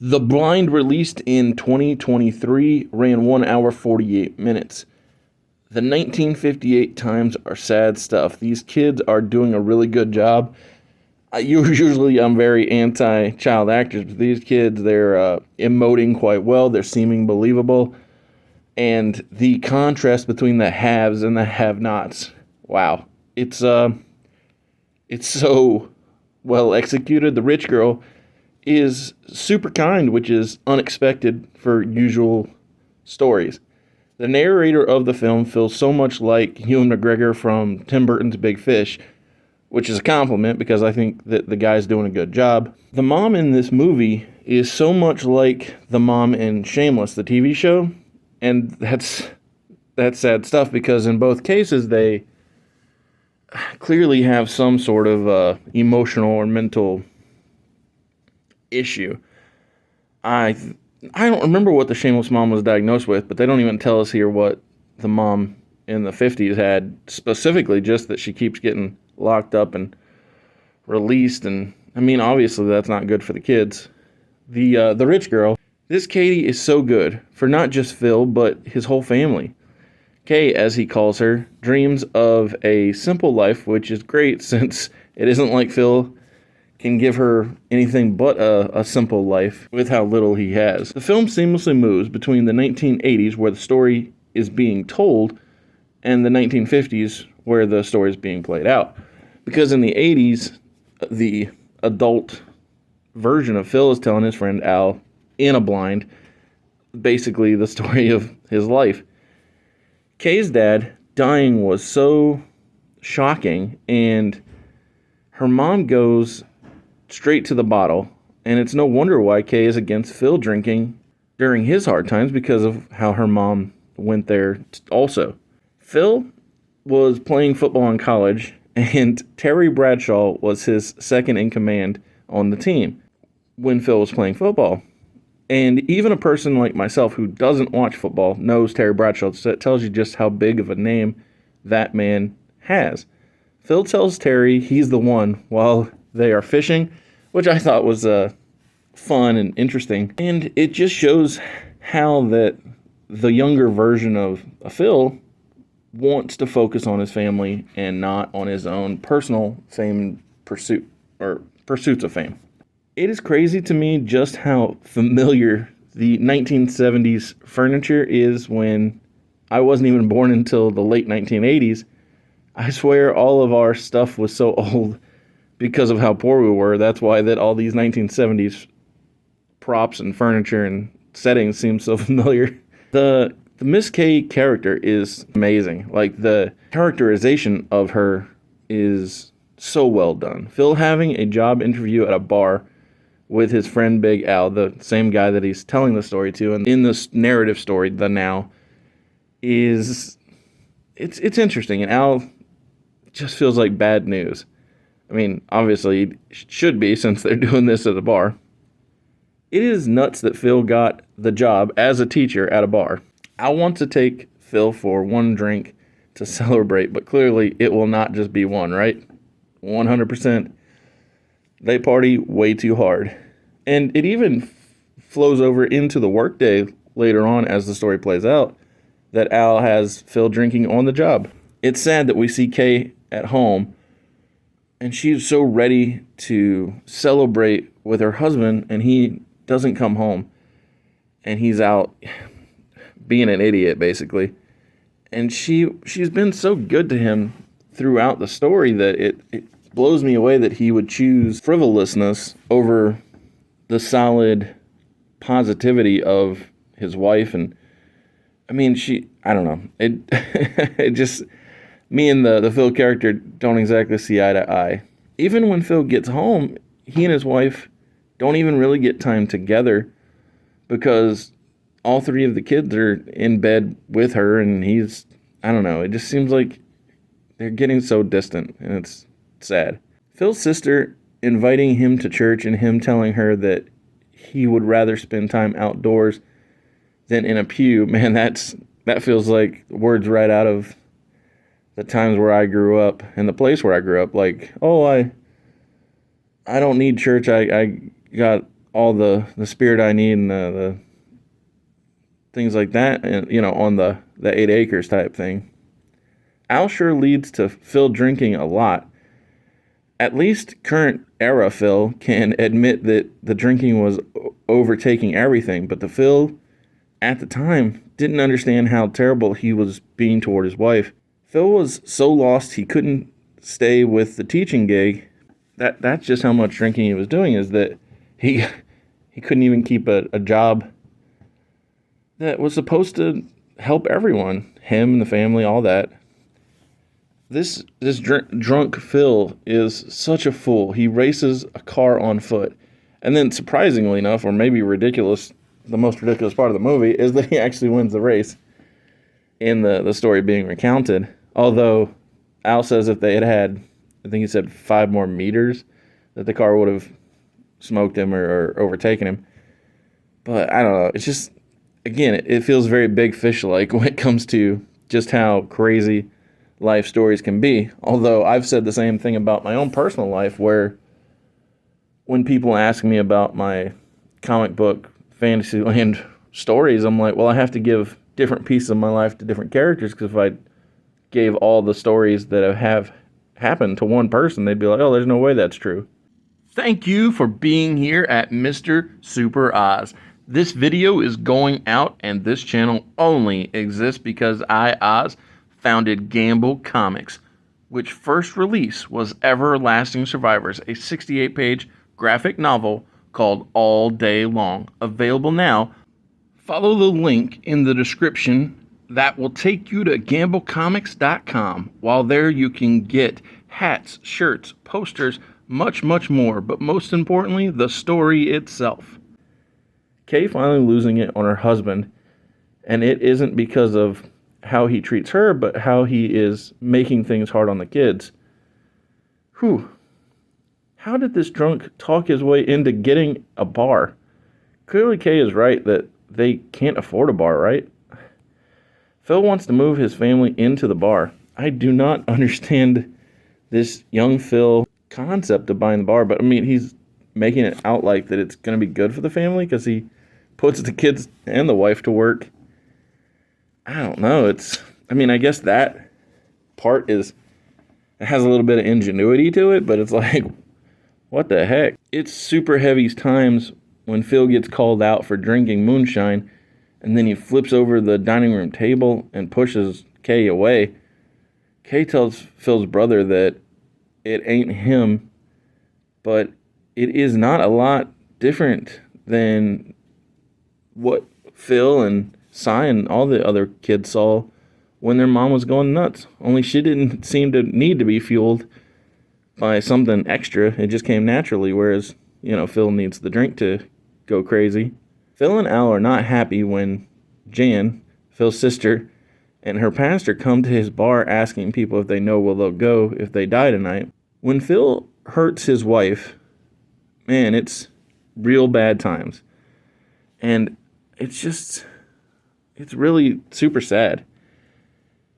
The Blind, released in 2023, ran 1 hour 48 minutes. The 1958 times are sad stuff. These kids are doing a really good job. I'm very anti-child actors, but these kids, they're emoting quite well. They're seeming believable. And the contrast between the haves and the have-nots, wow. It's so well executed. The rich girl is super kind, which is unexpected for usual stories. The narrator of the film feels so much like Ewan McGregor from Tim Burton's Big Fish, which is a compliment because I think that the guy's doing a good job. The mom in this movie is so much like the mom in Shameless, the TV show, and that's sad stuff because in both cases they clearly have some sort of emotional or mental issue. I don't remember what the Shameless mom was diagnosed with, but they don't even tell us here what the mom in the 50s had specifically, just that she keeps getting locked up and released. And I mean, obviously that's not good for the kids. The rich girl, this Katie is so good for not just Phil, but his whole family. Kay, as he calls her, dreams of a simple life, which is great since it isn't like Phil can give her anything but a simple life with how little he has. The film seamlessly moves between the 1980s, where the story is being told, and the 1950s, where the story is being played out. Because in the 80s, the adult version of Phil is telling his friend Al, in a blind, basically the story of his life. Kay's dad dying was so shocking, and her mom goes straight to the bottle, and it's no wonder why Kay is against Phil drinking during his hard times because of how her mom went there also. Phil was playing football in college, and Terry Bradshaw was his second in command on the team when Phil was playing football. And even a person like myself who doesn't watch football knows Terry Bradshaw. So it tells you just how big of a name that man has. Phil tells Terry he's the one while they are fishing, which I thought was fun and interesting. And it just shows how that the younger version of Phil wants to focus on his family and not on his own personal fame pursuits of fame. It is crazy to me just how familiar the 1970s furniture is when I wasn't even born until the late 1980s. I swear all of our stuff was so old because of how poor we were. That's why that all these 1970s props and furniture and settings seem so familiar. The Miss K character is amazing. Like, the characterization of her is so well done. Phil having a job interview at a bar with his friend Big Al, the same guy that he's telling the story to, and in this narrative story, the now, it's interesting, and Al just feels like bad news. I mean, obviously, it should be since they're doing this at a bar. It is nuts that Phil got the job as a teacher at a bar. I want to take Phil for one drink to celebrate, but clearly it will not just be one, right? 100%. They party way too hard. And it even flows over into the workday later on as the story plays out that Al has Phil drinking on the job. It's sad that we see Kay at home and she's so ready to celebrate with her husband and he doesn't come home and he's out being an idiot basically. And she's been so good to him throughout the story that it blows me away that he would choose frivolousness over the solid positivity of his wife. And I mean, I don't know. It just, me and the Phil character don't exactly see eye to eye. Even when Phil gets home, he and his wife don't even really get time together because all three of the kids are in bed with her and I don't know. It just seems like they're getting so distant and it's sad. Phil's sister inviting him to church and him telling her that he would rather spend time outdoors than in a pew, man, that feels like words right out of the times where I grew up and the place where I grew up. Like, oh, I don't need church. I got all the spirit I need and the things like that, and on the 8 acres type thing. Al sure leads to Phil drinking a lot. At least current era Phil can admit that the drinking was overtaking everything, but the Phil at the time didn't understand how terrible he was being toward his wife. Phil was so lost he couldn't stay with the teaching gig. That's just how much drinking he was doing, is that he couldn't even keep a job that was supposed to help everyone, him and the family, all that. This drunk Phil is such a fool. He races a car on foot. And then surprisingly enough, or maybe ridiculous, the most ridiculous part of the movie is that he actually wins the race in the story being recounted. Although Al says if they had, I think he said 5 more meters, that the car would have smoked him or overtaken him. But I don't know. It's just, again, it feels very Big Fish-like when it comes to just how crazy life stories can be. Although I've said the same thing about my own personal life, where when people ask me about my comic book Fantasyland stories, I'm like, well, I have to give different pieces of my life to different characters, because if I gave all the stories that have happened to one person, they'd be like, oh, there's no way that's true. Thank you for being here at Mr. Super Oz. This video is going out, and this channel only exists because I, Oz, founded Gamble Comics, which first release was Everlasting Survivors, a 68-page graphic novel called All Day Long. Available now. Follow the link in the description that will take you to gamblecomics.com. While there, you can get hats, shirts, posters, much, much more, but most importantly, the story itself. Kay finally losing it on her husband, and it isn't because of how he treats her, but how he is making things hard on the kids. Whew. How did this drunk talk his way into getting a bar? Clearly Kay is right that they can't afford a bar, right? Phil wants to move his family into the bar. I do not understand this young Phil concept of buying the bar, but I mean, he's making it out like that it's going to be good for the family because he puts the kids and the wife to work. I don't know. I guess that part it has a little bit of ingenuity to it, but it's like, what the heck? It's Super Heavy's times when Phil gets called out for drinking moonshine, and then he flips over the dining room table and pushes Kay away. Kay tells Phil's brother that it ain't him, but it is not a lot different than what Phil and Cy and all the other kids saw when their mom was going nuts. Only she didn't seem to need to be fueled by something extra. It just came naturally, whereas, Phil needs the drink to go crazy. Phil and Al are not happy when Jan, Phil's sister, and her pastor come to his bar asking people if they know where they'll go if they die tonight. When Phil hurts his wife, man, it's real bad times. And it's really super sad.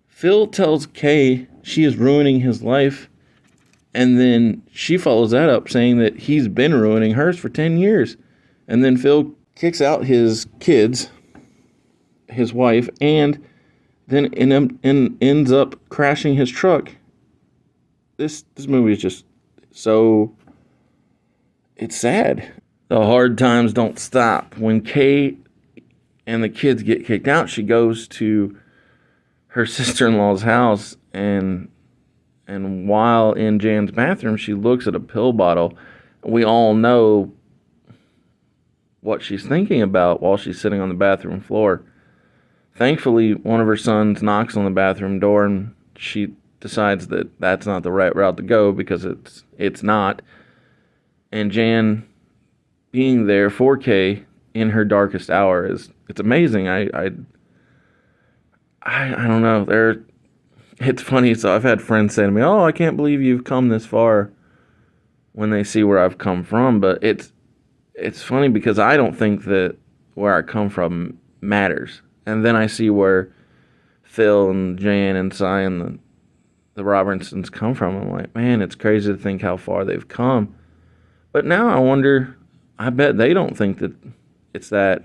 Phil tells Kay she is ruining his life, and then she follows that up saying that he's been ruining hers for 10 years. And then Phil kicks out his kids, his wife, and then ends up crashing his truck. This movie is just so... it's sad. The hard times don't stop. When Kay and the kids get kicked out, she goes to her sister-in-law's house, and while in Jan's bathroom, she looks at a pill bottle. We all know what she's thinking about while she's sitting on the bathroom floor. Thankfully, one of her sons knocks on the bathroom door, and she decides that that's not the right route to go, because it's not. And Jan being there for Kay in her darkest hour it's amazing. I don't know. It's funny. So I've had friends say to me, "Oh, I can't believe you've come this far," when they see where I've come from. But it's funny because I don't think that where I come from matters. And then I see where Phil and Jan and Cy and the Robertsons come from. I'm like, man, it's crazy to think how far they've come. But now I wonder, I bet they don't think that it's that.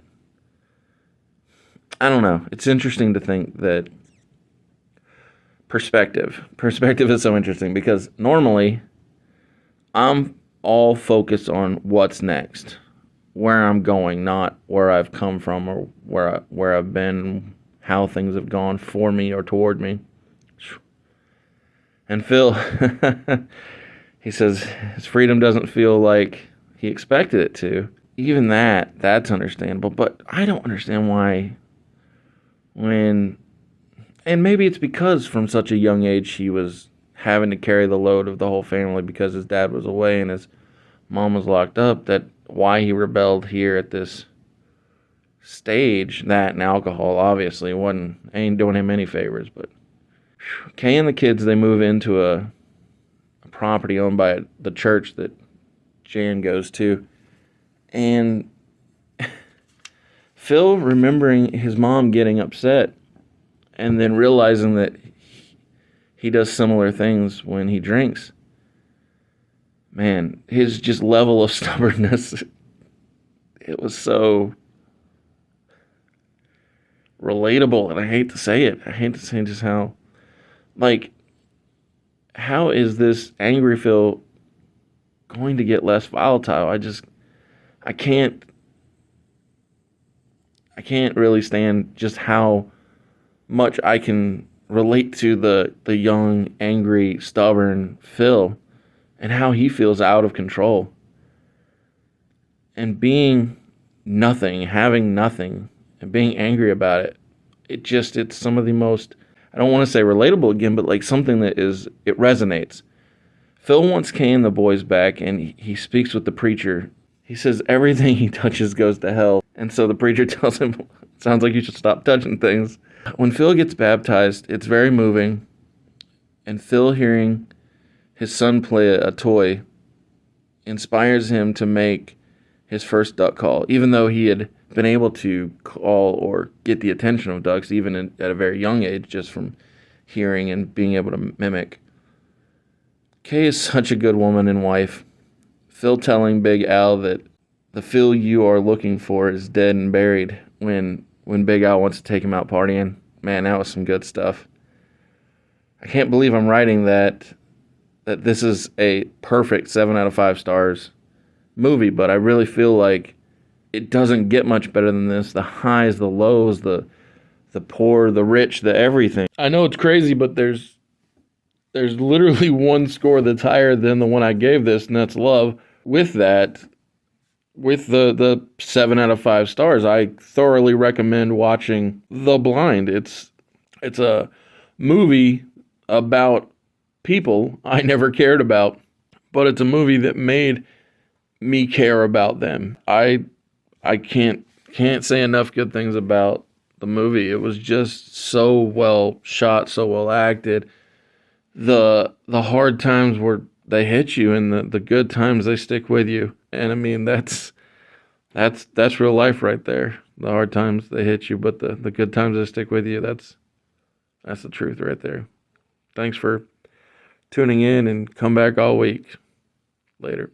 I don't know. It's interesting to think that perspective is so interesting because normally I'm all focused on what's next, where I'm going, not where I've come from or where I've been, how things have gone for me or toward me. And Phil, he says his freedom doesn't feel like he expected it to. Even that's understandable, but I don't understand why when, and maybe it's because from such a young age he was having to carry the load of the whole family because his dad was away and his mom was locked up, that why he rebelled here at this stage. That and alcohol obviously ain't doing him any favors. But Kay and the kids, they move into a property owned by the church that Jan goes to, and Phil, remembering his mom getting upset and then realizing that he does similar things when he drinks, man, his just level of stubbornness, it was so relatable. And I hate to say it. I hate to say just how, like, how is this angry Phil going to get less volatile? I can't really stand just how much I can relate to the young, angry, stubborn Phil and how he feels out of control. And being nothing, having nothing, and being angry about it, it's some of the most, I don't want to say relatable again, but like something that it resonates. Phil wants Kay and the boys back, and he speaks with the preacher. He says everything he touches goes to hell. And so the preacher tells him, sounds like you should stop touching things. When Phil gets baptized, it's very moving. And Phil hearing his son play a toy inspires him to make his first duck call, even though he had been able to call or get the attention of ducks even at a very young age just from hearing and being able to mimic. Kay is such a good woman and wife. Phil telling Big Al that the Phil you are looking for is dead and buried when Big Al wants to take him out partying. Man, that was some good stuff. I can't believe I'm writing that this is a perfect 7 out of 5 stars movie, but I really feel like it doesn't get much better than this. The highs, the lows, the poor, the rich, the everything. I know it's crazy, but there's literally one score that's higher than the one I gave this, and that's love. With that, with the 7 out of 5 stars, I thoroughly recommend watching The Blind. It's a movie about people I never cared about, but it's a movie that made me care about them. I can't say enough good things about the movie. It was just so well shot, so well acted. The hard times where they hit you, and the good times they stick with you. And I mean that's real life right there. The hard times they hit you, but the good times they stick with you. That's the truth right there. Thanks for tuning in, and come back all week. Later.